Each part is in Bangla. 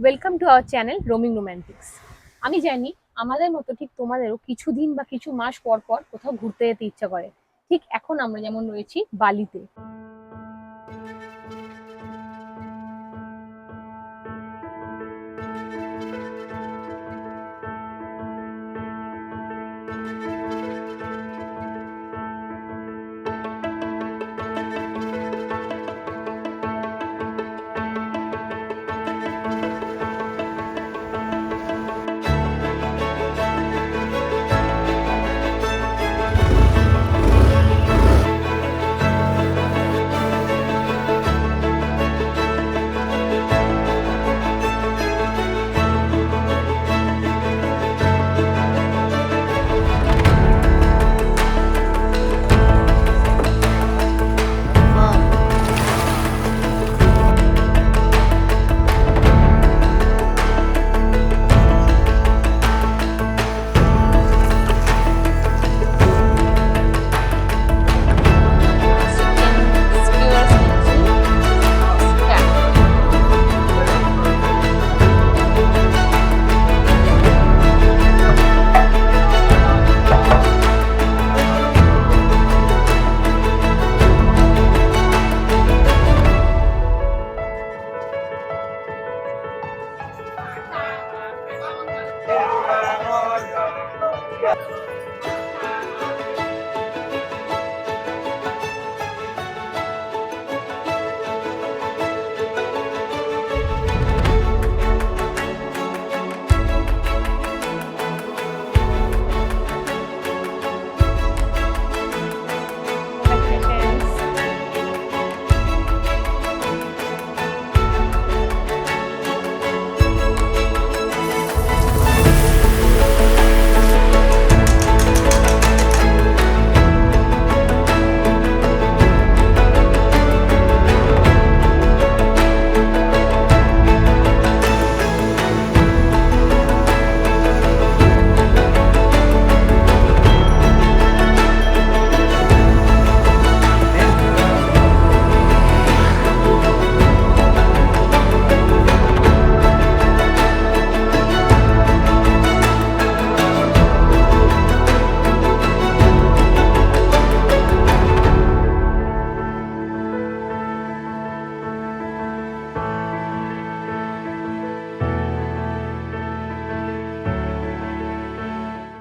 Welcome to our channel roaming রোম্যান্টিক্স। আমি জানি আমাদের মতো ঠিক তোমাদেরও কিছুদিন বা কিছু মাস পর পর কোথাও ঘুরতে যেতে ইচ্ছা করে। ঠিক এখন আমরা যেমন রয়েছি বালিতে।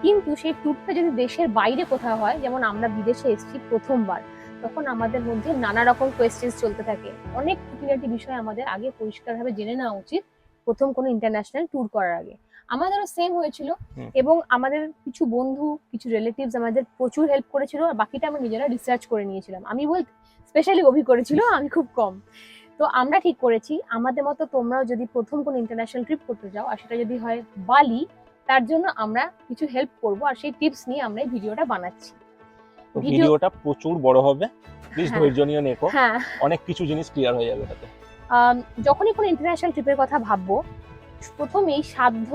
কিন্তু সেই ট্যুরটা যদি দেশের বাইরে কোথাও হয়, যেমন আমরা বিদেশে এসেছি প্রথমবার, তখন আমাদের মধ্যে নানা রকম কোয়েশ্চেন্স চলতে থাকে। অনেক খুঁটিনাটি বিষয় আমাদের আগে পরিষ্কারভাবে জেনে নেওয়া উচিত প্রথম কোনো ইন্টারন্যাশনাল ট্যুর করার আগে। আমাদেরও সেম হয়েছিল এবং আমাদের কিছু বন্ধু, কিছু রিলেটিভস আমাদের প্রচুর হেল্প করেছিল, আর বাকিটা আমরা নিজেরা রিসার্চ করে নিয়েছিলাম। আমি বলতে স্পেশালি অভি করেছিল, আমি খুব কম। তো আমরা ঠিক করেছি আমাদের মতো তোমরাও যদি প্রথম কোনো ইন্টারন্যাশনাল ট্রিপ করতে যাও, আর সেটা যদি হয় বালি, তার জন্য আমরা কিছু হেল্প করব, আর সেই টিপস নিয়ে আমরা এই ভিডিওটা বানাচ্ছি। ভিডিওটা প্রচুর বড় হবে, প্লিজ হ্যাঁ। ধৈর্য নিয়ে দেখো। হ্যাঁ, অনেক কিছু জিনিস ক্লিয়ার হয়ে যাবে এটাতে। যখনই কোনো ইন্টারন্যাশনাল ট্রিপের কথা ভাববো, প্রথমেই সাধ্য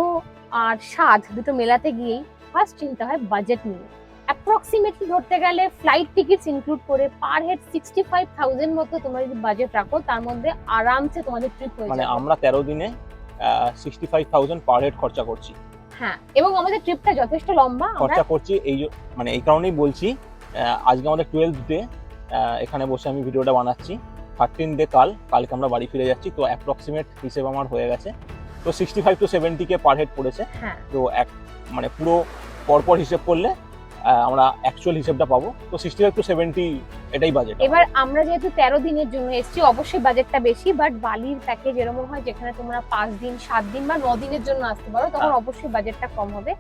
আর স্বাদ দুটো মেলাতে গিয়েই ফার্স্ট চিন্তা হয় বাজেট নিয়ে। অ্যাপ্রক্সিমেটলি ধরতে গেলে ফ্লাইট টিকিটস ইনক্লুড করে পার হেড 65,000 মতো তোমরা যদি বাজেট রাখো, তার মধ্যে আরামসে তোমাদের ট্রিপ হয়ে মানে যাবে। আমরা 13 দিনে 65,000 পার হেড খরচা করছি। হ্যাঁ, এবং আমাদের ট্রিপটা যথেষ্ট লম্বা। আমরা খরচা করছি মানে এই কারণেই বলছি, আজকে আমাদের 12th ডে, এখানে বসে আমি ভিডিওটা বানাচ্ছি। 13 ডে কালকে আমরা বাড়ি ফিরে যাচ্ছি, তো অ্যাপ্রক্সিমেট হিসেব আমার হয়ে গেছে। তো 65 to 70 কে পার হেড পড়েছে। হ্যাঁ, তো মানে পুরো পরপর হিসেব করলে আমরা অ্যাকচুয়াল হিসেবটা পাবো। তো 65 to 70 এটাই বাজেট। এবার আমরা যেহেতু 13 দিনের জন্য এসেছি, অবশ্যই বাজেটটা বেশি, বাট বালির প্যাকেজ এরকম হয় যেখানে তোমরা 5 দিন, 7 দিন বা 9 দিনের জন্য আসতে পারো, তখন অবশ্যই বাজেটটা কম হবে।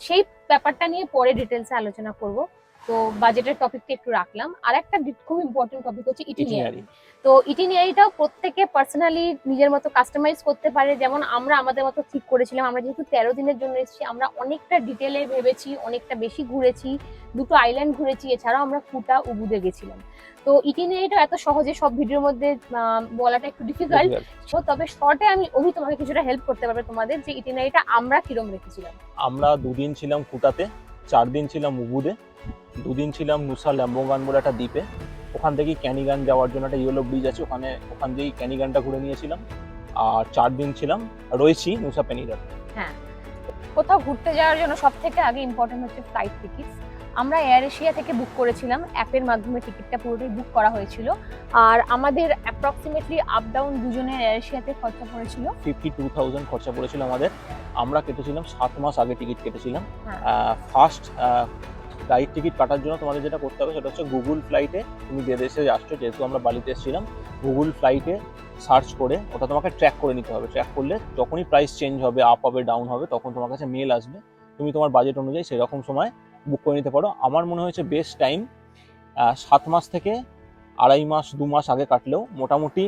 সেই ব্যাপারটা নিয়ে পরে ডিটেলসে আলোচনা করব। তো বাজেটের টপিকটা একটু রাখলাম। আর একটা খুব ইম্পর্টেন্ট টপিক হচ্ছে ইটিনারি। তো ইটিনারিটাও প্রত্যেকে পার্সোনালি নিজের মতো কাস্টমাইজ করতে পারে। যেমন আমরা আমাদের মতো ঠিক করেছিলাম, আমরা যেহেতু 13 দিনের জন্য এসেছি, আমরা অনেকটা ডিটেলে ভেবেছি, অনেকটা বেশি ঘুরেছি, দুটো আইল্যান্ড ঘুরেছি, এছাড়াও আমরা কুটা উবুদে গেছিলাম। তো ইটিনারিটা এত সহজে সব ভিডিওর মধ্যে বলাটা একটু ডিফিকাল্ট। তবে শর্টে আমি তোমাকে কিছুটা হেল্প করতে পারবে তোমাদের, যে ইটিনারিটা আমরা কিরম রেখেছিলাম। আমরা 2 দিন ছিলাম কুটাতে, 4 দিন ছিলাম উবুদে, 2 দিন ছিলাম নুসা ল্যাম্বোগান বলে একটা দ্বীপে। ওখান থেকেই ক্যানিগান যাওয়ার জন্য একটা ইয়েলো ব্রিজ আছে, ওখান দিয়েই ক্যানিগানটা ঘুরে নিয়েছিলাম। আর 4 দিন ছিলাম রয়েছি নুসা পেনিরাতে। হ্যাঁ, কোথাও ঘুরতে যাওয়ার জন্য সব থেকে আগে ইম্পর্টেন্ট হচ্ছে ফ্লাইট টিকিটস। আমরা এয়ার এশিয়া থেকে বুক করেছিলাম, অ্যাপের মাধ্যমে টিকিটটা পুরোটাই বুক করা হয়েছিল। আর আমাদের অ্যাপ্রক্সিমেটলি আপ ডাউন দুজনের এয়ার এশিয়াতে খরচা পড়েছিল 52,000 খরচা পড়েছিল আমাদের। আমরা কেটেছিলাম 7 মাস আগে টিকিট কেটেছিলাম। হ্যাঁ। ফার্স্ট ফ্লাইট টিকিট কাটার জন্য তোমাদের যেটা করতে হবে সেটা হচ্ছে গুগল ফ্লাইটে তুমি যে দেশে আসছো, যেহেতু আমরা বালিতে এসেছিলাম, গুগল ফ্লাইটে সার্চ করে ওটা তোমাকে ট্র্যাক করে নিতে হবে। ট্র্যাক করলে যখনই প্রাইস চেঞ্জ হবে, আপ হবে ডাউন হবে, তখন তোমার কাছে মেল আসবে, তুমি তোমার বাজেট অনুযায়ী সেরকম সময় বুক করে নিতে পারো। আমার মনে হয়েছে বেস্ট টাইম 7 মাস থেকে 2.5 মাস 2 মাস আগে কাটলেও মোটামুটি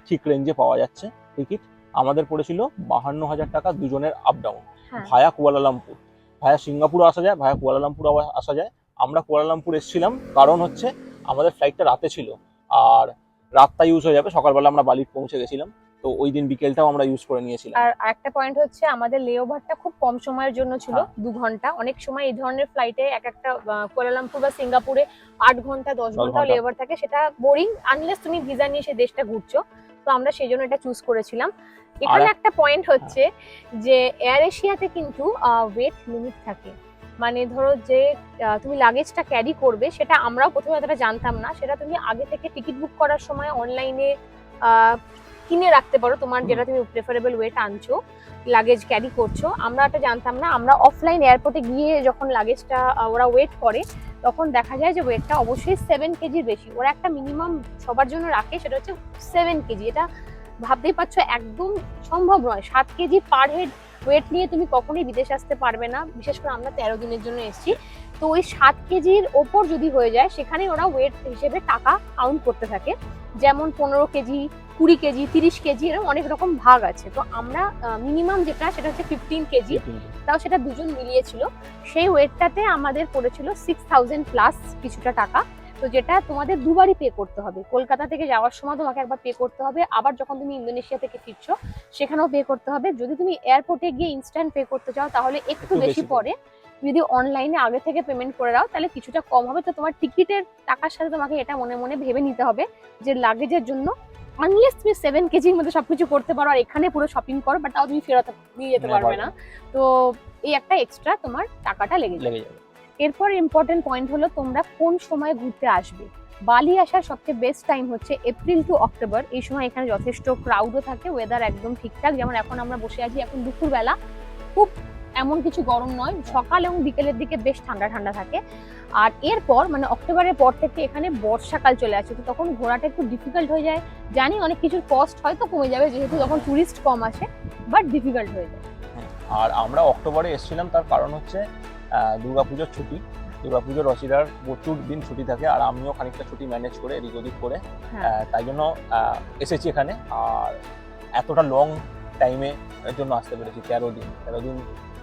ঠিক রেঞ্জে পাওয়া যাচ্ছে টিকিট। আমাদের পড়েছিল 52,000 টাকা দুজনের আপ ডাউন, হ্যাঁ। ভায়া কুয়ালালামপুর। ভায়া সিঙ্গাপুরও আসা যায়, ভায়া কুয়ালালামপুর আসা যায়। আমরা কুয়ালালামপুর এসেছিলাম কারণ হচ্ছে আমাদের ফ্লাইটটা রাতে ছিল, আর রাতটা ইউজ হয়ে যাবে, সকালবেলা আমরা বালি পৌঁছে গেছিলাম, তো ওই দিন বিকেলটাও আমরা ইউজ করে নিয়েছিলাম। আর আরেকটা পয়েন্ট হচ্ছে আমাদের লেওভারটা খুব কম সময়ের জন্য ছিল, 2 ঘন্টা। অনেক সময় এই ধরনের ফ্লাইটে একটা কুয়ালালামপুর বা সিঙ্গাপুরে 8 ঘন্টা 10 ঘন্টা ঘন্টা। লেওভার থাকে, সেটা বোরিং আনলেস তুমি ভিসা নিয়ে সেই দেশটা ঘুরছো। তো আমরা সেই জন্য এটা চুজ করেছিলাম। এখানে একটা পয়েন্ট হচ্ছে যে এয়ার এশিয়াতে কিন্তু ওয়েট লিমিট থাকে। মানে ধরো যে তুমি লাগেজটা ক্যারি করবে, সেটা আমরাও প্রথমে অতটা জানতাম না, সেটা তুমি আগে থেকে টিকিট বুক করার সময় অনলাইনে কিনে রাখতে পারো, তোমার যেটা তুমি প্রেফারেবল ওয়েট আনছো, লাগেজ ক্যারি করছো। আমরা এটা জানতাম না। আমরা অফলাইন এয়ারপোর্টে গিয়ে যখন লাগেজটা ওরা ওয়েট করে, তখন দেখা যায় যে ওয়েটটা অবশ্যই 7 কেজির বেশি। ওরা একটা মিনিমাম সবার জন্য রাখে, সেটা হচ্ছে 7 কেজি। এটা ভাবতেই পারছো একদম সম্ভব নয়। 7 কেজি পার হেড ওয়েট নিয়ে তুমি কখনোই বিদেশে আসতে পারবে না। বিশেষ করে আমরা 13 দিনের জন্য এসেছি, তো ওই 7 কেজির ওপর যদি হয়ে যায়, সেখানে ওরা ওয়েট হিসেবে টাকা কাউন্ট করতে থাকে। যেমন 15 কেজি, 20 কেজি, 30 কেজি, এরকম অনেক রকম ভাগ আছে। তো আমরা মিনিমাম যেটা, সেটা হচ্ছে 15 কেজি, তাও সেটা দুজন মিলিয়ে ছিল। সেই ওয়েটটাতে আমাদের পড়েছিল 6,000 প্লাস কিছুটা টাকা। তো যেটা তোমাদের দুবারই পে করতে হবে। কলকাতা থেকে যাওয়ার সময় তোমাকে একবার পে করতে হবে, আবার যখন তুমি ইন্দোনেশিয়া থেকে ফিরছো সেখানেও পে করতে হবে। যদি তুমি এয়ারপোর্টে গিয়ে ইনস্ট্যান্ট পে করতে চাও তাহলে একটু বেশি পড়ে। যদি অনলাইনে আগে থেকে পেমেন্ট করে দাও তাহলে কিছুটা কম হবে। তো তোমার টিকিটের টাকার সাথে তোমাকে এটা মনে মনে ভেবে নিতে হবে যে লাগেজের জন্য আনলেস তুমি 7 কেজির মধ্যে সবকিছু করতে পারো আর এখানে পুরো শপিং করো, বাট তাও তুমি ফেরত নিয়ে যেতে পারবে না। তো এই একটা এক্সট্রা তোমার টাকাটা লেগে যাবে। এরপর ইম্পর্টেন্ট পয়েন্ট হলো তোমরা কোন সময় ঘুরতে আসবে। বালি আসার সবচেয়ে বেস্ট টাইম হচ্ছে এপ্রিল টু অক্টোবর। এই সময় এখানে যথেষ্ট ক্রাউডও থাকে, ওয়েদার একদম ঠিকঠাক। যেমন এখন আমরা বসে আছি, এখন দুপুরবেলা, খুব এমন কিছু গরম নয়, সকাল এবং বিকেলের দিকে বেশ ঠান্ডা ঠান্ডা থাকে। আর এরপর মানে অক্টোবরের পর থেকে এখানে বর্ষাকাল চলে আসে, তো তখন ঘোরাটা একটু ডিফিকাল্ট হয়ে যায়। জানি অনেক কিছুর কস্ট হয়তো কমে যাবে যেহেতু তখন টুরিস্ট কম আসে, বাট ডিফিকাল্ট হয়ে যায়। আর আমরা অক্টোবরে এসেছিলাম, তার কারণ হচ্ছে দুর্গাপুজোর ছুটি। দুর্গাপুজোর রসিদার প্রচুর দিন ছুটি থাকে, আর আমিও খানিকটা ছুটি ম্যানেজ করে এদিক ওদিক করে তাই জন্য এসেছি এখানে। আর এতটা লং টাইমে এর জন্য আসতে পেরেছি, 13 দিন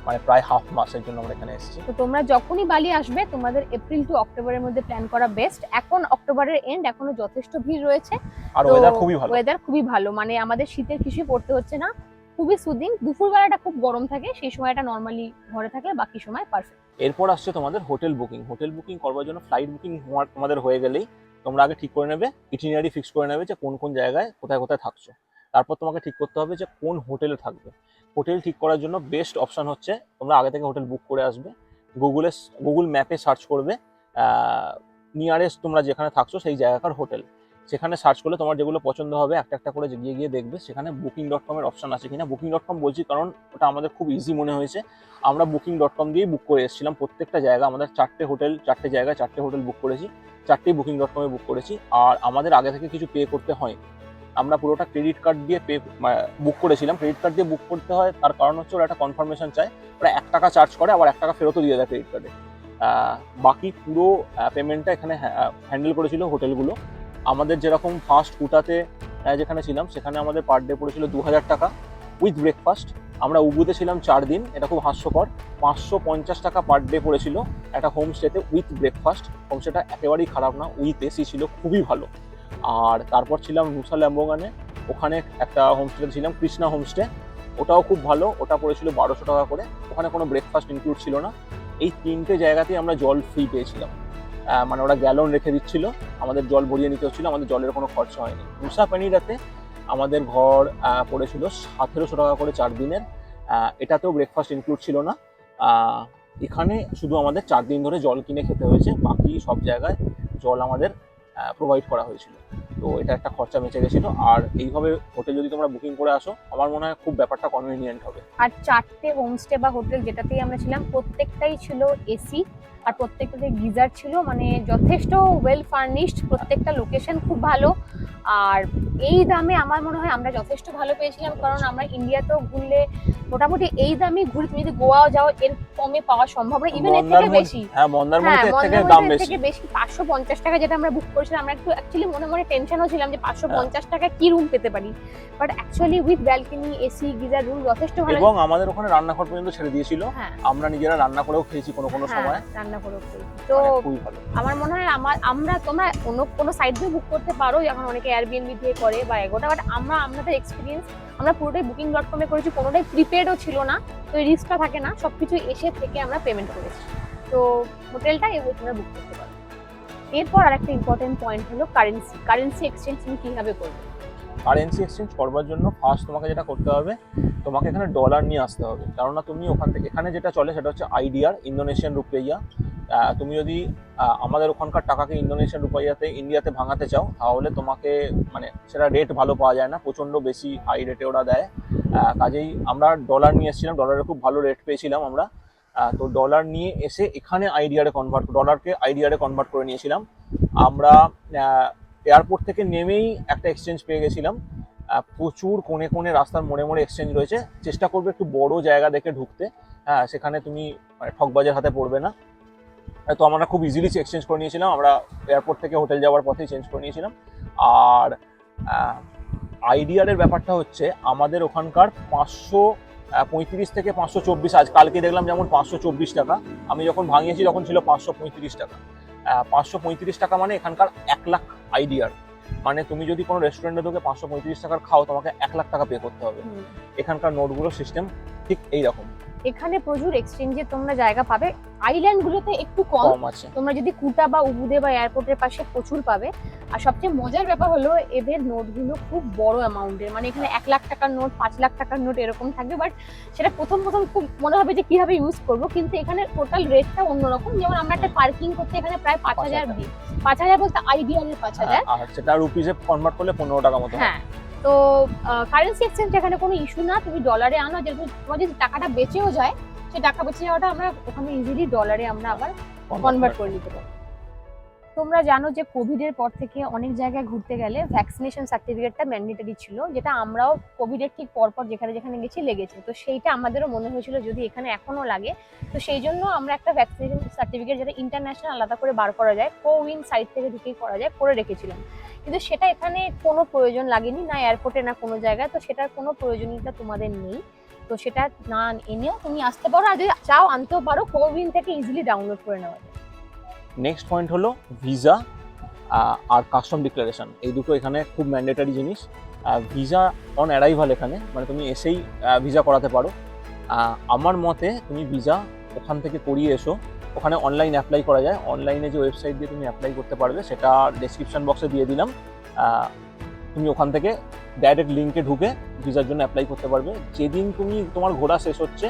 মানে প্রায় হাফ মাসের জন্য আমরা এখানে এসেছি। তো তোমরা যখনই বালি আসবে তোমাদের এপ্রিল টু অক্টোবরের মধ্যে প্ল্যান করা বেস্ট। এখন অক্টোবরের এন্ড, এখনো যথেষ্ট ভিড় রয়েছে, আর ওয়েদার খুবই ভালো। ওয়েদার খুবই ভালো, মানে আমাদের শীতের কিছুই পড়তে হচ্ছে না, খুবই সুদিং। দুপুরবেলাটা খুব গরম থাকে, সেই সময়টা নর্মালি ঘরে থাকলে বাকি সময় পারফেক্ট। এরপর আসছে তোমাদের হোটেল বুকিং। হোটেল বুকিং করবার জন্য ফ্লাইট বুকিং তোমাদের হয়ে গেলেই তোমরা আগে ঠিক করে নেবে, ইটিনারি ফিক্স করে নেবে যে কোন কোন জায়গায় কোথায় কোথায় থাকছো। তারপর তোমাকে ঠিক করতে হবে যে কোন হোটেলে থাকবে। হোটেল ঠিক করার জন্য বেস্ট অপশন হচ্ছে তোমরা আগে থেকে হোটেল বুক করে আসবে, গুগল ম্যাপে সার্চ করবে নিয়ারেস্ট তোমরা যেখানে থাকছো সেই জায়গাকার হোটেল। সেখানে সার্চ করলে তোমার যেগুলো পছন্দ হবে একটা একটা করে গিয়ে গিয়ে দেখবে সেখানে booking.com এর অপশন আছে কিনা। booking.com বলছি কারণ ওটা আমাদের খুব ইজি মনে হয়েছে। আমরা booking.com দিয়েই বুক করে এসেছিলাম প্রত্যেকটা জায়গা। আমাদের 4টে হোটেল, 4টে জায়গায় 4টে হোটেল বুক করেছি, 4টেই booking.com এ বুক করেছি। আর আমাদের আগে থেকে কিছু পে করতে হয়, আমরা পুরোটা ক্রেডিট কার্ড দিয়ে বুক করেছিলাম। ক্রেডিট কার্ড দিয়ে বুক করতে হয় তার কারণ হচ্ছে ওরা একটা কনফার্মেশন চায়, ওরা 1 টাকা চার্জ করে, আবার 1 টাকা ফেরতও দিয়ে দেয় ক্রেডিট কার্ডে। বাকি পুরো পেমেন্টটা এখানে হ্যান্ডেল করেছিল হোটেলগুলো। আমাদের যেরকম ফার্স্ট কুটাতে যেখানে ছিলাম সেখানে আমাদের পার ডে পড়েছিল 2,000 টাকা উইথ ব্রেকফাস্ট। আমরা উবুতে ছিলাম 4 দিন, এটা খুব হাস্যকর, 550 টাকা পার ডে পড়েছিল একটা হোমস্টেতে উইথ ব্রেকফাস্ট। হোমস্টেটা একেবারেই খারাপ না, উইথ এসি ছিল, খুবই ভালো। আর তারপর ছিলাম নুসা ল্যাম্বোগানে, ওখানে একটা হোমস্টেতে ছিলাম কৃষ্ণা হোমস্টে, ওটাও খুব ভালো, ওটা পড়েছিল 1200 টাকা করে, ওখানে কোনো ব্রেকফাস্ট ইনক্লুড ছিল না। এই 3টে জায়গাতেই আমরা জল ফ্রি পেয়েছিলাম, মানে ওরা গ্যালন রেখে দিচ্ছিল, আমাদের জল ভরিয়ে নিতে হচ্ছিল, আমাদের জলের কোনো খরচা হয়নি। নুসা পেনিরাতে আমাদের ঘর পড়েছিল 1700 টাকা করে 4 দিনের। এটাতেও ব্রেকফাস্ট ইনক্লুড ছিল না। আহ, এখানে শুধু আমাদের 4 দিন ধরে জল কিনে খেতে হয়েছে, বাকি সব জায়গায় জল আমাদের প্রোভাইড করা হয়েছিল। তো এটা একটা খরচা বেঁচে গেছিলো। আর এইভাবে হোটেল যদি তোমরা বুকিং করে আসো, আমার মনে হয় খুব ব্যাপারটা কনভিনিয়েন্ট হবে। আর 4টে হোমস্টে বা হোটেল যেটাতেই আমরা ছিলাম প্রত্যেকটাই ছিল এসি, আর প্রত্যেকটাতে গিজার ছিল, মানে যথেষ্ট ওয়েল ফার্নিশড, প্রত্যেকটা লোকেশন খুব ভালো। আর এই দামে আমার মনে হয় আমরা যথেষ্ট ভালো পেয়েছিলাম, কারণ আমরা ইন্ডিয়াতেও ঘুরলে মোটামুটি এই দামে ঘুরে তুমি যদি গোয়াও যাও এর কমে পাওয়া সম্ভব না, ইভেন এর থেকে বেশি। হ্যাঁ, মন্দারমণিতে এর থেকে দাম মন্দারমণিতে বেশি। থেকে বেশি 550 টাকা যেটা আমরা বুক করেছিলাম, আমরা একটু অ্যাকচুয়ালি মনে মনে টেনশনও ছিলাম যে 550 টাকা কি রুম পেতে পারি, but actually with balcony, AC, geyser room যথেষ্ট ভালো। এবং আমাদের ওখানে রান্নাঘর পর্যন্ত ছেড়ে দিয়েছিল, হ্যাঁ, আমরা নিজেরা রান্না করেও খেয়েছি কোনো সময়। রান্না করেও খেয়েছি। তো খুবই ভালো। আমার মনে হয় তোমরা অন্য কোনো সাইট দিয়ে বুক করতে পারো, এখন অনেকে এয়ারবিএনবি দিয়ে করে বা এগোটা, বাট আমাদের এক্সপিরিয়েন্স আমরা পুরোটাই booking.com-এ করেছি, কোনোটাই প্রিপেডও ছিল না, তো এই রিস্কটা থাকে না, সবকিছু এসে থেকে আমরা পেমেন্ট করেছি। তো হোটেলটা এভাবে তোমরা বুক করতে পারো। এরপর আরেকটা ইম্পর্টেন্ট পয়েন্ট হলো কারেন্সি এক্সচেঞ্জ তুমি কিভাবে করবে। কারেন্সি এক্সচেঞ্জ করবার জন্য ফার্স্ট তোমাকে যেটা করতে হবে, তোমাকে এখানে ডলার নিয়ে আসতে হবে, কেননা তুমি ওখান থেকে এখানে যেটা চলে সেটা হচ্ছে আইডিআর, ইন্দোনেশিয়ান রুপিয়া। তুমি যদি আমাদের ওখানকার টাকাকে ইন্দোনেশিয়ান রুপিয়াতে ইন্ডিয়াতে ভাঙাতে চাও, তাহলে তোমাকে মানে সেটা রেট ভালো পাওয়া যায় না, প্রচণ্ড বেশি হাই রেটে ওরা দেয়। কাজেই আমরা ডলার নিয়ে এসেছিলাম, ডলারের খুব ভালো রেট পেয়েছিলাম আমরা। তো ডলার নিয়ে এসে এখানে ডলারকে আইডিআরে কনভার্ট করে নিয়েছিলাম আমরা। এয়ারপোর্ট থেকে নেমেই একটা এক্সচেঞ্জ পেয়ে গেছিলাম। প্রচুর কোণে কোণে রাস্তার মোড়ে মোড়ে এক্সচেঞ্জ রয়েছে, চেষ্টা করবে একটু বড় জায়গা দেখে ঢুকতে। হ্যাঁ, সেখানে তুমি ঠকবাজের হাতে পড়বে না। তো আমরা খুব ইজিলি এক্সচেঞ্জ করে নিয়েছিলাম, আমরা এয়ারপোর্ট থেকে হোটেল যাওয়ার পথেই চেঞ্জ করে নিয়েছিলাম। আর আইডিআরের ব্যাপারটা হচ্ছে আমাদের ওখানকার 535 থেকে 524, আজ কালকে দেখলাম যেমন 524 টাকা, আমি যখন ভাঙিয়েছি তখন ছিল 535 টাকা। 535 টাকা মানে এখানকার 1 লাখ আইডিআর, মানে তুমি যদি কোনো রেস্টুরেন্টে ঢুকে 535 টাকার খাও, তোমাকে 1 লাখ টাকা পে করতে হবে। এখানকার নোটগুলোর সিস্টেম ঠিক এইরকম। এখানে প্রচুর এক্সচেঞ্জে তোমরা জায়গা পাবে, আইল্যান্ড গুলোতে একটু কম আছে, তোমরা যদি কুটা বা উবুদে বা এয়ারপোর্টের পাশে প্রচুর পাবে। আর সবচেয়ে মজার ব্যাপার হলো এদের নোটগুলো খুব বড় অ্যামাউন্টের, মানে এখানে 1 লাখ টাকার নোট, 5 লাখ টাকার নোট এরকম থাকবে, বাট সেটা প্রথম খুব মনে হবে যে কিভাবে ইউজ করবো, কিন্তু এখানে টোটাল রেটটা অন্যরকম। যেমন আমরা একটা পার্কিং করতে এখানে প্রায় 5000 দিই, 5000 বলতে আইডিয়াল 5000, আর সেটা রুপিজে কনভার্ট করলে 15 টাকা মতো। হ্যাঁ, তো কারেন্সি এক্সচেঞ্জ এখানে কোনো ইস্যু না, তুমি ডলারে আনো, যেহেতু তোমার যদি টাকাটা বেঁচেও যায়, সেই টাকা বেঁচে যাওয়াটা আমরা ওখানে ইজিলি ডলারে আমরা আবার কনভার্ট করে নিতে পারি। তোমরা জানো যে কোভিড এর পর থেকে অনেক জায়গায় ঘুরতে গেলে ভ্যাকসিনেশন সার্টিফিকেটটা ম্যান্ডেটরি ছিল, যেটা আমরাও কোভিড এর ঠিক পরপর যেখানে যেখানে গেছি লেগেছে, তো সেইটা আমাদেরও মনে হয়েছিল যদি এখানে এখনো লাগে, তো সেই জন্য আমরা একটা ভ্যাকসিনেশন সার্টিফিকেট যেটা ইন্টারন্যাশনাল আলাদা করে বার করা যায়, কোউইন সাইট থেকে ঢুকেই করা যায়, করে রেখেছিলাম। কিন্তু সেটা এখানে কোনো প্রয়োজন লাগেনি, না এয়ারপোর্টে না কোনো জায়গায়, তো সেটার কোনো প্রয়োজনীয়তা তোমাদের নেই। তো সেটা না এনেও তুমি আসতে পারো, আর যদি চাও আনতেও পারো, কোউইন থেকে ইজিলি ডাউনলোড করে নেওয়া যায়। নেক্সট পয়েন্ট হলো ভিসা আর কাস্টম ডিক্লারেশন, এই দুটো এখানে খুব ম্যান্ডেটারি জিনিস। ভিসা অন অ্যারাইভাল এখানে, মানে তুমি এসেই ভিসা করাতে পারো। আমার মতে তুমি ভিসা ওখান থেকে করিয়ে এসো, ওখানে অনলাইন অ্যাপ্লাই করা যায়, অনলাইনে যে ওয়েবসাইট দিয়ে তুমি অ্যাপ্লাই করতে পারবে সেটা ডেসক্রিপশন বক্সে দিয়ে দিলাম। তুমি ওখান থেকে ডাইরেক্ট লিঙ্কে ঢুকে ভিসার জন্য অ্যাপ্লাই করতে পারবে। যেদিন তোমার ঘোরা শেষ হচ্ছে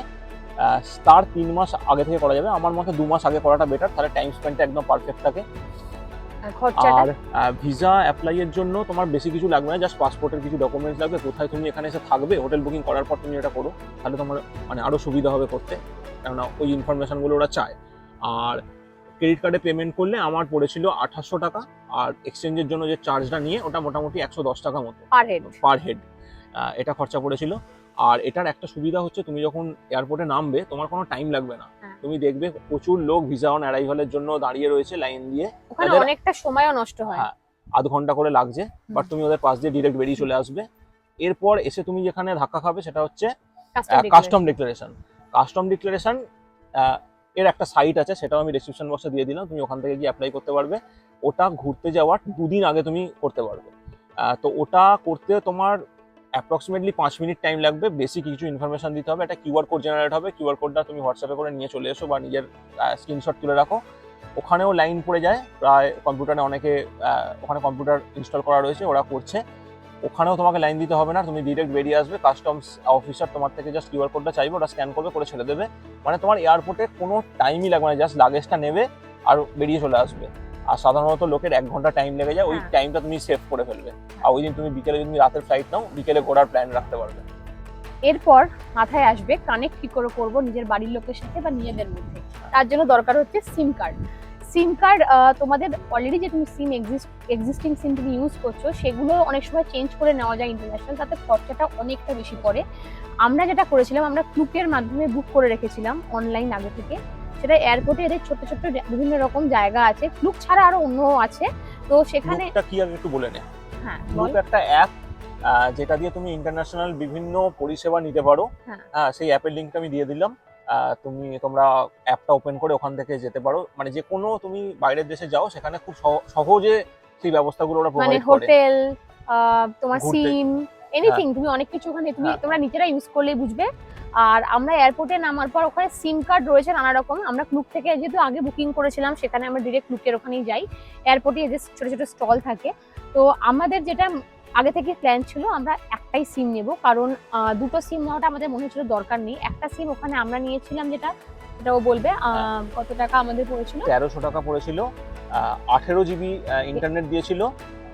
তার 3 মাস আগে থেকে করা যাবে, আমার মতে 2 মাস আগে করাটা বেটার, তাহলে টাইম স্পেন্ডটা একদম পারফেক্ট থাকে। আর ভিসা অ্যাপ্লাই এর জন্য তোমার বেশি কিছু লাগবে না, জাস্ট পাসপোর্টের কিছু ডকুমেন্টস লাগবে, কোথায় তুমি এখানে এসে থাকবে, হোটেল বুকিং করার পর তুমি এটা করো, তাহলে তোমার মানে আরও সুবিধা হবে করতে, কেননা ওই ইনফরমেশনগুলো ওরা চায়। আর ক্রেডিট কার্ডে পেমেন্ট করলে আমার পড়েছিল 2800 টাকা, আর এক্সচেঞ্জের জন্য যে চার্জটা নিয়ে ওটা মোটামুটি 110 টাকা মতো পার হেড, এটা খরচা পড়েছিল। আর এটার একটা সুবিধা হচ্ছে তুমি যখন এয়ারপোর্টে নামবে তোমার কোনো টাইম লাগবে না, তুমি দেখবে প্রচুর লোক ভিসা অন অ্যারাইভালের জন্য দাঁড়িয়ে রয়েছে লাইন দিয়ে, ওখানে অনেকটা সময়ও নষ্ট হয়, আধ ঘন্টা করে লাগছে, বাট তুমি ওদের পাশ দিয়ে ডিরেক্ট বেরিয়ে চলে আসবে। এরপর এসে তুমি যেখানে ধাক্কা খাবে সেটা হচ্ছে কাস্টম ডিক্লারেশন। কাস্টম ডিক্লারেশন এর একটা সাইট আছে, সেটাও আমি ডেসক্রিপশন বক্সে দিয়ে দিলাম, তুমি ওখান থেকে গিয়ে অ্যাপ্লাই করতে পারবে। ওটা ঘুরতে যাওয়ার 2 দিন আগে তুমি করতে পারবে। তো ওটা করতে তোমার অ্যাপ্রক্সিমেটলি 5 মিনিট টাইম লাগবে, বেশি কিছু ইনফরমেশন দিতে হবে, একটা কিউআর কোড জেনারেট হবে, কিউআর কোডটা তুমি হোয়াটসঅ্যাপে করে নিয়ে চলে এসো বা নিজের স্ক্রিনশট তুলে রাখো। ওখানেও লাইন পড়ে যায় প্রায়, কম্পিউটারে অনেকে ওখানে কম্পিউটার ইনস্টল করা রয়েছে, ওরা করছে। ওখানেও তোমাকে লাইন দিতে হবে না, তুমি ডিরেক্ট বেরিয়ে আসবে, কাস্টমস অফিসার তোমার থেকে জাস্ট কিউআর কোডটা চাইবে, ওটা স্ক্যান করবে, করে ছেড়ে দেবে। মানে তোমার এয়ারপোর্টে কোনো টাইমই লাগবে না, জাস্ট লাগেজটা নেবে আর বেরিয়ে চলে আসবে। আর সাধারণত লোকের 1 ঘন্টা টাইম লেগে যায়, ওই হ্যাঁ। টাইমটা তুমি সেভ করে ফেলবে। আর ওই দিন তুমি বিকেলে যদি রাতের ফ্লাইট নাও, বিকেলে ঘোরার প্ল্যান রাখতে পারবে। এরপর মাথায় আসবে কানেক্ট কি করে করবো নিজের বাড়ির লোকের সাথে বা নিজেদের মধ্যে। তার জন্য দরকার হচ্ছে সিম কার্ড। সিম কার্ড তোমাদের অলরেডি যে তুমি এক্সিস্টিং সিম তুমি ইউজ করছো সেগুলো অনেক সময় চেঞ্জ করে নেওয়া যায় ইন্টারন্যাশনাল, তাতে খরচাটা অনেকটা বেশি পড়ে। আমরা যেটা করেছিলাম, আমরা ক্লুকের মাধ্যমে বুক করে রেখেছিলাম অনলাইন আগে থেকে। সেটা এয়ারপোর্টে এদের ছোট ছোট বিভিন্ন রকম জায়গা আছে, ক্লুক ছাড়া আরো অন্যও আছে, তো সেখানে ক্লুকটা কি আগে একটু বলে নে। হ্যাঁ ক্লুক বল। একটা অ্যাপ যেটা দিয়ে তুমি ইন্টারন্যাশনাল বিভিন্ন পরিষেবা নিতে পারো। হ্যাঁ। সেই অ্যাপের লিঙ্কটা আমি দিয়ে দিলাম। তোমরা অ্যাপটা ওপেন করে ওখান থেকে যেতে পারো, মানে যে কোনো তুমি বাইরের দেশে যাও সেখানে খুব সহজে সেই ব্যবস্থাগুলো ওরা মানে প্রোভাইড করে। হোটেল, তোমার ঘুরতে। সিম, এনিথিং, তুমি অনেক কিছু ওখানে হ্যাঁ। তোমরা নিজেরা ইউজ করলেই বুঝবে। আর আমরা এয়ারপোর্টে নামার পর ওখানে সিম কার্ড রয়েছে নানা রকম। আমরা ক্লুক থেকে যেহেতু আগে বুকিং করেছিলাম, সেখানে আমরা ডিরেক্ট ক্লুকের ওখানেই যাই। এয়ারপোর্টে যে ছোট ছোট স্টল থাকে, তো আমাদের যেটা আগে থেকে প্ল্যান ছিল আমরা একটাই সিম নেব, কারণ দুটো সিম নেওয়াটা আমাদের মনে হচ্ছিল দরকার নেই। একটা সিম ওখানে আমরা নিয়েছিলাম, যেটাও বলবে কত টাকা আমাদের পড়েছিল। 1300 টাকা পড়েছিল, 18 জিবি ইন্টারনেট দিয়েছিল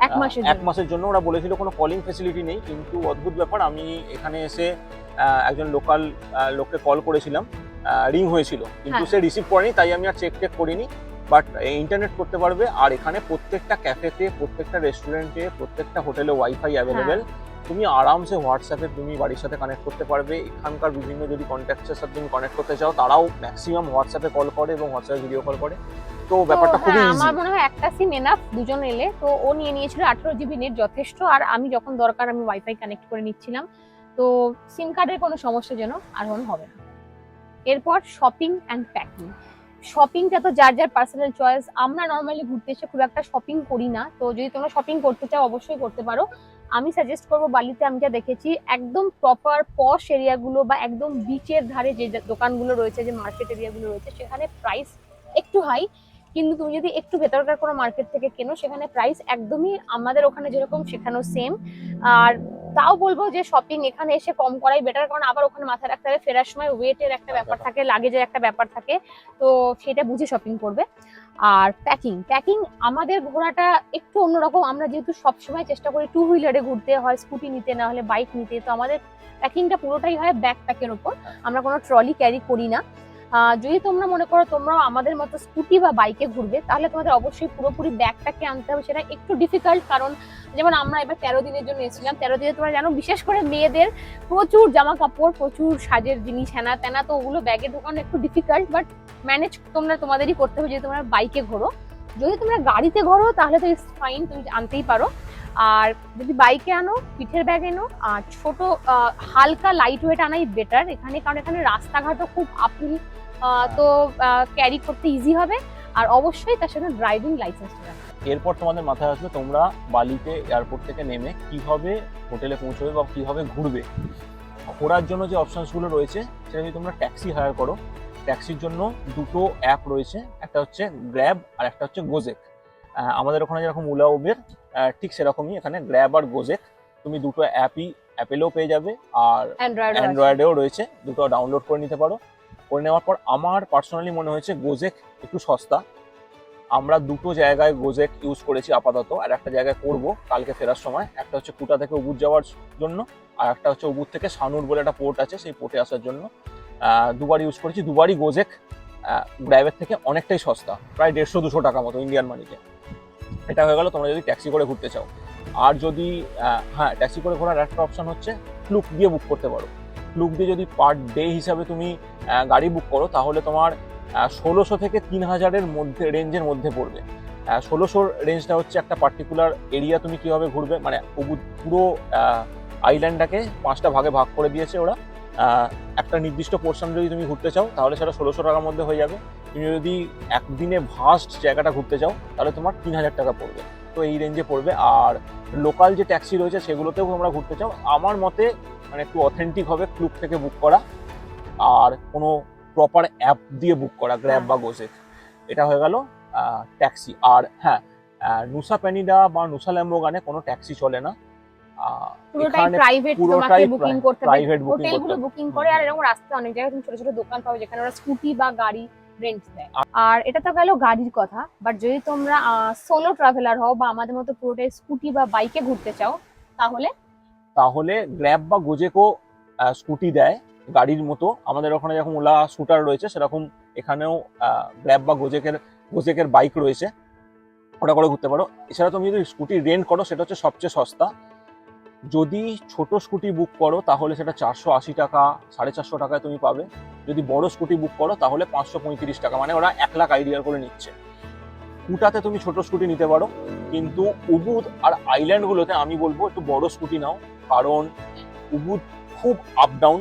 1 মাসের 1 মাসের জন্য। ওরা বলেছিল কোনো কলিং ফেসিলিটি নেই, কিন্তু অদ্ভুত ব্যাপার, আমি এখানে এসে একজন লোকাল লোককে কল করেছিলাম, রিং হয়েছিল কিন্তু হ্যাঁ। সে রিসিভ করেনি, তাই আমি আর চেক করিনি। বাট ইন্টারনেট করতে পারবে, আর এখানে প্রত্যেকটা ক্যাফেতে, প্রত্যেকটা রেস্টুরেন্টে, প্রত্যেকটা হোটেলে ওয়াইফাই অ্যাভেলেবেল। তুমি আরামসে হোয়াটসঅ্যাপে তুমি বাড়ির সাথে কানেক্ট করতে পারবে। এখানকার বিভিন্ন যদি কন্ট্যাক্টের সাথে তুমি কানেক্ট করতে চাও, তারাও ম্যাক্সিমাম হোয়াটসঅ্যাপে কল করে এবং হোয়াটসঅ্যাপে ভিডিও কল করে। তো ব্যাপারটা খুবই হ্যাঁ, ইজি। আমার মনে হয় একটা সিম এনাফ দুজন এলে। তো ও নিয়ে নিয়েছিল 18 জিবি নেট যথেষ্ট, আর আমি যখন দরকার আমি ওয়াইফাই কানেক্ট করে নিচ্ছিলাম। তো সিম কার্ডের কোনো সমস্যা যেন আর হবে না। এরপর শপিং অ্যান্ড প্যাকিং। শপিংটা তো যার যার পার্সোনাল চয়েস। আমরা নর্মালি ঘুরতে এসে খুব একটা শপিং করি না, তো যদি তোমরা শপিং করতে চাও অবশ্যই করতে পারো। আমি সাজেস্ট করবো বালিতে আমি যা দেখেছি, একদম প্রপার পশ এরিয়াগুলো বা একদম বিচের ধারে যে দোকানগুলো রয়েছে, যে মার্কেট এরিয়াগুলো রয়েছে, সেখানে প্রাইস একটু হাই। কিন্তু তুমি যদি একটু ভেতরকার কোনো মার্কেট থেকে কেনো, সেখানে প্রাইস একদমই আমাদের ওখানে যেরকম সেখানেও সেম। আর তাও বলবো যে শপিং এখানে এসে কম করাই বেটার, কারণ আবার ওখানে মাথায় রাখতে হবে ফেরার সময় ওয়েটের একটা ব্যাপার থাকে, লাগেজের একটা ব্যাপার থাকে, তো সেটা বুঝে শপিং করবে। আর প্যাকিং আমাদের ঘোরাটা একটু অন্যরকম। আমরা যেহেতু সবসময় চেষ্টা করি 2 হুইলারে ঘুরতে, হয় স্কুটি নিতে না হলে বাইক নিতে, তো আমাদের প্যাকিংটা পুরোটাই হয় ব্যাকপ্যাকের উপর। আমরা কোনো ট্রলি ক্যারি করি না। যদি তোমরা মনে করো তোমরাও আমাদের মতো স্কুটি বা বাইকে ঘুরবে, তাহলে তোমাদের অবশ্যই পুরোপুরি ব্যাগটাকে আনতে হবে। সেটা একটু ডিফিকাল্ট, কারণ যেমন আমরা এবার 13 দিনের জন্য এসেছিলাম। 13 দিনে তোমরা জানো বিশেষ করে মেয়েদের প্রচুর জামা কাপড়, প্রচুর সাজের জিনিস, হেনা তেনা, তো ওগুলো ব্যাগে ঢোকানো একটু ডিফিকাল্ট, বাট ম্যানেজ তোমাদেরই করতে হবে যদি তোমরা বাইকে ঘোরো। যদি তোমরা গাড়িতে ঘোরো তাহলে তো ইটস ফাইন, তুমি আনতেই পারো। আর যদি বাইকে আনো, পিঠের ব্যাগ এনো, আর ছোট হালকা লাইট ওয়েট আনাই বেটার এখানে, কারণ এখানে রাস্তাঘাটও খুব আপনি তো ক্যারি করতে ইজি হবে। আর অবশ্যই তার সাথে ড্রাইভিং লাইসেন্সটা রাখবে। এরপর তোমাদের মাথায় আসবে তোমরা বালিতে এয়ারপোর্ট থেকে নেমে কিভাবে হোটেলে পৌঁছবে বা কিভাবে ঘুরবে। ঘোরার জন্য যে অপশনসগুলো রয়েছে, সেটা যদি তোমরা ট্যাক্সি হায়ার করো, ট্যাক্সির জন্য দুটো অ্যাপ রয়েছে, একটা হচ্ছে গ্র্যাব আর একটা হচ্ছে গোজেক। আমাদের ওখানে যেরকম ওলা উবের, ঠিক সেরকমই এখানে গ্র্যাব আর গোজেক, তুমি দুটো অ্যাপই অ্যাপেলেও পেয়ে যাবে আর অ্যান্ড্রয়েডেও রয়েছে, দুটো ডাউনলোড করে নিতে পারো। করে নেওয়ার পর আমার পার্সোনালি মনে হয়েছে গোজেক একটু সস্তা। আমরা দুটো জায়গায় গোজেক ইউজ করেছি আপাতত, আর একটা জায়গায় করব কালকে ফেরার সময়। একটা হচ্ছে কুটা থেকে উবুর যাওয়ার জন্য, আর একটা হচ্ছে উবুর থেকে সানুর বলে একটা পোর্ট আছে, সেই পোর্টে আসার জন্য। দুবার ইউজ করেছি, দুবারই গোজেক গ্র্যাবের থেকে অনেকটাই সস্তা, প্রায় 150-200 টাকা মতো ইন্ডিয়ান মানিতে। এটা হয়ে গেল তোমরা যদি ট্যাক্সি করে ঘুরতে চাও। আর যদি হ্যাঁ, ট্যাক্সি করে ঘোরার একটা অপশন হচ্ছে ক্লুক দিয়ে বুক করতে পারো। ক্লুক দিয়ে যদি পার ডে হিসাবে তুমি গাড়ি বুক করো, তাহলে তোমার 1600 থেকে 3000-এর মধ্যে রেঞ্জের মধ্যে পড়বে। 1600 রেঞ্জটা হচ্ছে একটা পার্টিকুলার এরিয়া তুমি কিভাবে ঘুরবে, মানে পুরো আইল্যান্ডটাকে 5টা ভাগে ভাগ করে দিয়েছে ওরা। একটা নির্দিষ্ট পোর্শন যদি তুমি ঘুরতে চাও, তাহলে সেটা 1600 টাকার মধ্যে হয়ে যাবে। তুমি যদি একদিনে ভাস্ট জায়গাটা ঘুরতে চাও, তাহলে তোমার 3000 টাকা পড়বে। তো এই রেঞ্জে পড়বে। আর লোকাল যে ট্যাক্সি রয়েছে সেগুলোতেও তোমরা ঘুরতে চাও, আমার মতে মানে একটু অথেন্টিক হবে ক্লুক থেকে বুক করা, আর কোনো প্রপার অ্যাপ দিয়ে বুক করা, গ্র্যাব বা গোজেক। এটা হয়ে গেল ট্যাক্সি। আর হ্যাঁ, নুসা পেনিডা বা নুসা ল্যাম্বোগানে কোনো ট্যাক্সি চলে না। পুরোটাই এখানে প্রাইভেট, তোমাকে পুরোটাই বুকিং করতে হবে, প্রাইভেট বুকিং হোটেলগুলো করতে বুকিং করে। আর এরকম রাস্তায় অনেক জায়গায় তুমি ছোট ছোট দোকান পাবে যেখানে ওরা স্কুটি বা গাড়ি রেন্ট দেয়। আর এটা তো গেল গাড়ির কথা, বাট যদি তোমরা সোলো ট্রাভেলার হও বা আমাদের মতো পুরোটাই স্কুটি বা বাইকে ঘুরতে চাও, তাহলে গ্র্যাব বা গোজেকো স্কুটি দেয় গাড়ির মতো। আমাদের ওখানে যেরকম ওলা স্কুটার রয়েছে সেরকম এখানেও গ্র্যাব বা গোজেকের বাইক রয়েছে, ওটা করে ঘুরতে পারো। এছাড়া তুমি যদি স্কুটি রেন্ট করো সেটা হচ্ছে সবচেয়ে সস্তা। যদি ছোট স্কুটি বুক করো তাহলে সেটা 480 টাকা 450 টাকায় তুমি পাবে। যদি বড় স্কুটি বুক করো তাহলে 535 টাকা, মানে ওরা 1 লাখ আইডিয়ার করে নিচ্ছে। কুটাতে তুমি ছোট স্কুটি নিতে পারো, কিন্তু উবুদ আর আইল্যান্ডগুলোতে আমি বলবো একটু বড় স্কুটি নাও, কারণ উবুদ খুব আপ ডাউন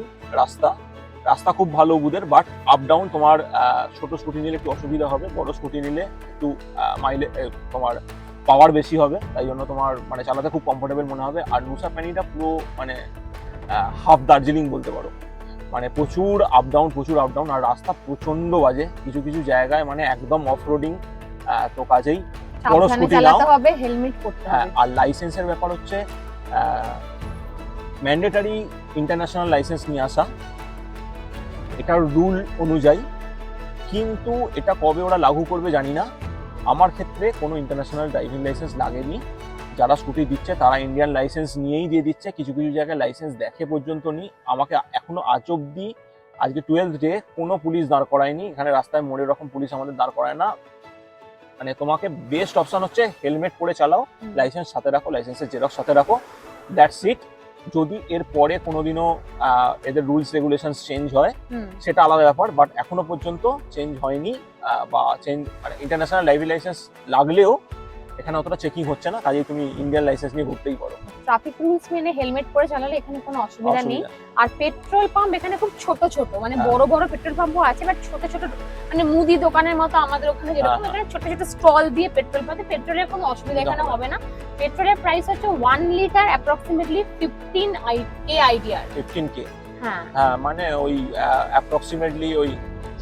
রাস্তা খুব ভালো উবুদের, বাট আপ ডাউন। তোমার ছোট স্কুটি নিলে একটু অসুবিধা হবে, বড় স্কুটি নিলে একটু তোমার পাওয়ার বেশি হবে, তাই জন্য তোমার মানে চালাতে খুব কমফোর্টেবল মনে হবে। আর নুসা প্যানিটা পুরো মানে হাফ দার্জিলিং বলতে পারো, মানে প্রচুর আপ ডাউন, আর রাস্তা প্রচন্ড বাজে কিছু কিছু জায়গায়, মানে একদম অফ রোডিং। তো কাজেই বড় সাবধানে স্কুটি চালাতে নাও। হবে, হেলমেট পরতে হবে। আর লাইসেন্সের ব্যাপার হচ্ছে ম্যান্ডেটারি ইন্টারন্যাশনাল লাইসেন্স নিয়ে আসা, এটার রুল অনুযায়ী, কিন্তু এটা কবে ওরা লাগু করবে জানি না। আমার ক্ষেত্রে কোনো ইন্টারন্যাশনাল ড্রাইভিং লাইসেন্স লাগেনি, যারা স্কুটি দিচ্ছে তারা ইন্ডিয়ান লাইসেন্স নিয়েই দিয়ে দিচ্ছে, কিছু কিছু জায়গায় লাইসেন্স দেখে পর্যন্ত নি। আমাকে এখনো আজ অব্দি, আজকে 12th ডে, কোনো পুলিশ দাঁড় করায়নি এখানে রাস্তায়, মোড়ে রকম পুলিশ আমাদের দাঁড় করায় না। মানে তোমাকে বেস্ট অপশন হচ্ছে হেলমেট পরে চালাও, লাইসেন্স সাথে রাখো, লাইসেন্সের জেরক্স সাথে রাখো, দ্যাটস ইট। যদি এর পরে কোনোদিনও এদের রুলস রেগুলেশনস চেঞ্জ হয় সেটা আলাদা ব্যাপার, বাট এখনো পর্যন্ত চেঞ্জ হয়নি। বা চেঞ্জ মানে ইন্টারন্যাশনাল ড্রাইভিং লাইসেন্স লাগলেও এখানে অতটা চেকিং হচ্ছে না, কাজেই তুমি ইন্ডিয়ান লাইসেন্স নিয়ে ঘুরতেই পারো। ট্রাফিক রুলস মেনে হেলমেট পরে চালালে এখানে কোনো অসুবিধা নেই। আর পেট্রোল পাম্প এখানে খুব ছোট ছোট, মানে বড় বড় পেট্রোল পাম্পও আছে, বাট ছোট ছোট, মানে মুদি দোকানের মতো আমাদের ওখানে যেরকম, এখানে ছোট ছোট স্টল দিয়ে পেট্রোল পাম্পে পেট্রোলের কোনো অসুবিধা এখানে হবে না। পেট্রোলের প্রাইস হচ্ছে 1 লিটার অ্যাপ্রক্সিমেটলি 15K আইডিয়ার। 15K, হ্যাঁ, মানে ওই অ্যাপ্রক্সিমেটলি ওই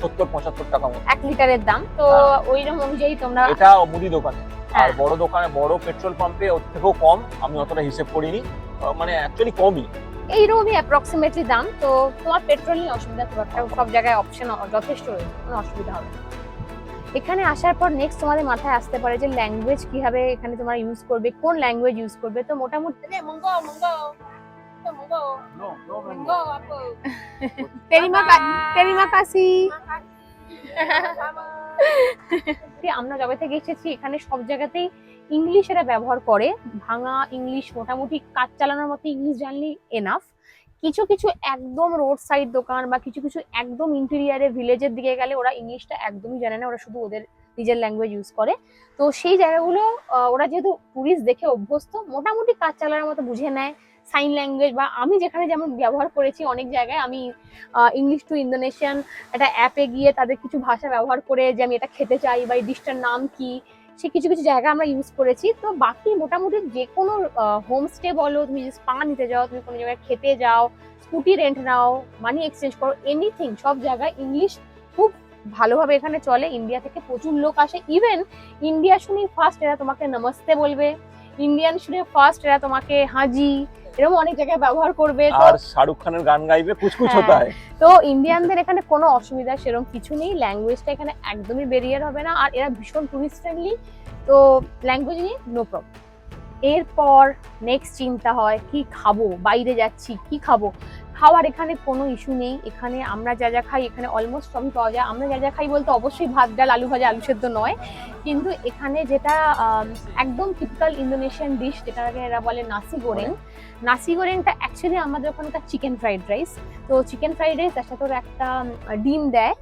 70-75 টাকা মতো 1 লিটারের দাম। তো ওইরকম অনুযায়ী তোমরা, এটা মুদি দোকানে। আর বড় দোকানে, বড় পেট্রোল পাম্পে ওর থেকেও কম, আমি অতটা হিসেব করিনি, মানে অ্যাকচুয়ালি কমই, এইরকমই অ্যাপ্রক্সিমেটলি দাম। তো তোমার পেট্রোল নিয়ে অসুবিধা খুব একটা, সব জায়গায় অপশন যথেষ্ট রয়েছে, কোনো অসুবিধা হবে না। এখানে আসার পর নেক্সট তোমাদের মাথায় আসতে পারে যে ল্যাঙ্গুয়েজ কিভাবে এখানে তোমরা ইউজ করবে, কোন ল্যাঙ্গুয়েজ ইউজ করবে। তো মোটামুটি terima kasih আমরা যবে থেকে এসেছি এখানে সব জায়গাতেই ইংলিশ এরা ব্যবহার করে, ভাঙা ইংলিশ, মোটামুটি কাজ চালানোর মতো ইংলিশ জানলেই এনাফ। কিছু কিছু একদম রোড সাইড দোকান বা কিছু কিছু একদম ইন্টেরিয়ারে ভিলেজের দিকে গেলে ওরা ইংলিশটা একদমই জানে না, ওরা শুধু ওদের নিজের ল্যাঙ্গুয়েজ ইউজ করে। তো সেই জায়গাগুলো ওরা যেহেতু টুরিস্ট দেখে অভ্যস্ত, মোটামুটি কাজ চালানোর মতো বুঝে নেয়। সাইন ল্যাঙ্গুয়েজ, বা আমি যেখানে যেমন ব্যবহার করেছি অনেক জায়গায়, আমি ইংলিশ টু ইন্দোনেশিয়ান একটা অ্যাপে গিয়ে তাদের কিছু ভাষা ব্যবহার করে যে আমি এটা খেতে চাই বা এই ডিশটার নাম কি, সে কিছু কিছু জায়গা আমরা ইউজ করেছি। তো বাকি মোটামুটি যে কোনো হোমস্টে বলো, তুমি যদি স্পা নিতে যাও, তুমি কোনো জায়গায় খেতে যাও, স্কুটি রেন্ট নাও, মানি এক্সচেঞ্জ করো, এনিথিং, সব জায়গায় ইংলিশ খুব ভালোভাবে এখানে চলে। ইন্ডিয়া থেকে প্রচুর লোক আসে, ইভেন ইন্ডিয়া শুনে ফার্স্ট এরা তোমাকে নমস্তে বলবে, ইন্ডিয়ান শুনে ফার্স্ট এরা তোমাকে হাজি, এরকম অনেক জায়গায় ব্যবহার করবে। আর শাহরুখ খানের গান গাইবে, কুচকুচ হতা হয়। তো ইন্ডিয়ানদের এখানে কোনো অসুবিধা সেরকম কিছু নেই, ল্যাঙ্গুয়েজটা এখানে একদমই ব্যারিয়ার হবে না। আর এরা ভীষণ টুরিস্ট ফ্রেন্ডলি, তো ল্যাঙ্গুয়েজ নিয়ে নো প্রবলেম। এরপর নেক্সট চিন্তা হয় কি খাবো, বাইরে যাচ্ছি কি খাবো। খাওয়ার এখানে কোনো ইস্যু নেই, এখানে আমরা যা যা খাই এখানে অলমোস্ট সবই পাওয়া যায়। আমরা যা যা খাই বলতে অবশ্যই ভাত, ডাল, আলু ভাজা, আলু সেদ্ধ নয়, কিন্তু এখানে যেটা একদম টিপিক্যাল ইন্দোনেশিয়ান ডিশ, যেটাকে এরা বলে নাসি গোরেং। নাসি গোরেংটা অ্যাকচুয়ালি আমাদের ওখানকার চিকেন ফ্রাইড রাইস। তো চিকেন ফ্রাইড রাইস, তার সাথে ওরা একটা ডিম দেয়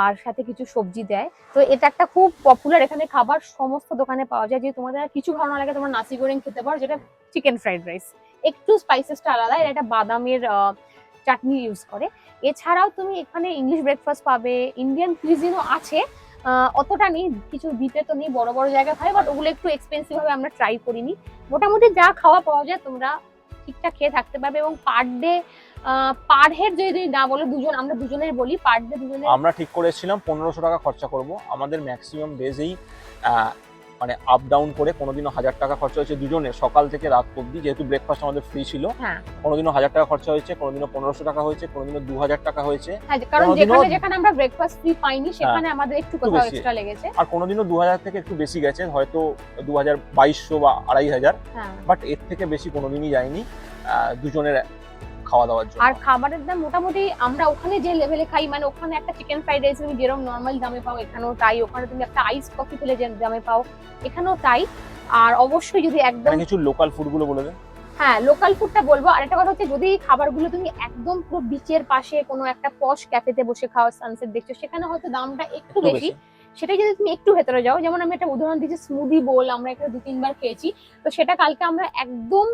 আর সাথে কিছু সবজি দেয়। তো এটা একটা খুব পপুলার এখানে খাবার, সমস্ত দোকানে পাওয়া যায়। যে তোমাদের কিছু ভালো না লাগে, তোমরা নাসি গোরেং খেতে পারো, যেটা চিকেন ফ্রাইড রাইস, একটু স্পাইসেসটা আলাদা, এটা একটা বাদামের চাটনি ইউজ করে। এছাড়াও তুমি এখানে ইংলিশ ব্রেকফাস্ট পাবে, ইন্ডিয়ান কুইজিনও আছে, অতটা নেই, কিছু দ্বীপে তো নেই, বড় বড় জায়গায় হয়, বাট ওগুলো একটু এক্সপেন্সিভ ভাবে আমরা ট্রাই করিনি। মোটামুটি যা খাওয়া পাওয়া যায় তোমরা ঠিকঠাক খেয়ে থাকতে পারবে। এবং পার হেড যদি না বলো, আমরা দুজনের বলি, পার ডে দুজনের আমরা ঠিক করেছিলাম 1500 টাকা খরচা করব। আমাদের ম্যাক্সিমাম বেজেই মানে আপ ডাউন করে, কোনোদিনও 1000 টাকা খরচা হয়েছে দুজনে সকাল থেকে রাত অবধি, যেহেতু ব্রেকফাস্ট আমাদের ফ্রি ছিল। হ্যাঁ কোনোদিনও 1000 টাকা খরচা হয়েছে, কোনোদিনও 1500 টাকা হয়েছে, কোনোদিনও 2000 টাকা হয়েছে। হ্যাঁ, কারণ কোনোদিনও- যেখানে আমরা ব্রেকফাস্ট ফ্রি পাইনি সেখানে আমাদের একটু কোথাও বেশি। এক্সট্রা লেগেছে। আর কোনোদিনও 2000 থেকে একটু বেশি গেছে, হয়তো 2200 বা 2500, হ্যাঁ, বাট এর থেকে বেশি কোনোদিনই যায়নি দুজনের খাওয়া দাওয়ার জন্য। আর খাবারের দাম মোটামুটি আমরা ওখানে যে লেভেলে খাই, মানে ওখানে একটা চিকেন ফ্রাইড রাইস তুমি যেরকম নর্মাল দামে পাও এখানেও তাই, ওখানে তুমি একটা আইস কফি খেলে যে দামে পাও এখানেও তাই। আর অবশ্যই যদি একদম কিছু লোকাল ফুডগুলো বলে দেন। হ্যাঁ, লোকাল ফুডটা বলবো। আর একটা কথা হচ্ছে, যদি এই খাবারগুলো তুমি একদম পুরো বিচের পাশে কোনো একটা পশ ক্যাফেতে বসে খাও, সানসেট দেখছো, সেখানে হয়তো দামটা একটু বেশি। সেটাই যদি তুমি একটু ভেতরে যাও, যেমন আমি একটা উদাহরণ দিচ্ছি, স্মুদি বোল আমরা এখানে 2-3 বার খেয়েছি। তো সেটা কালকে আমরা একদম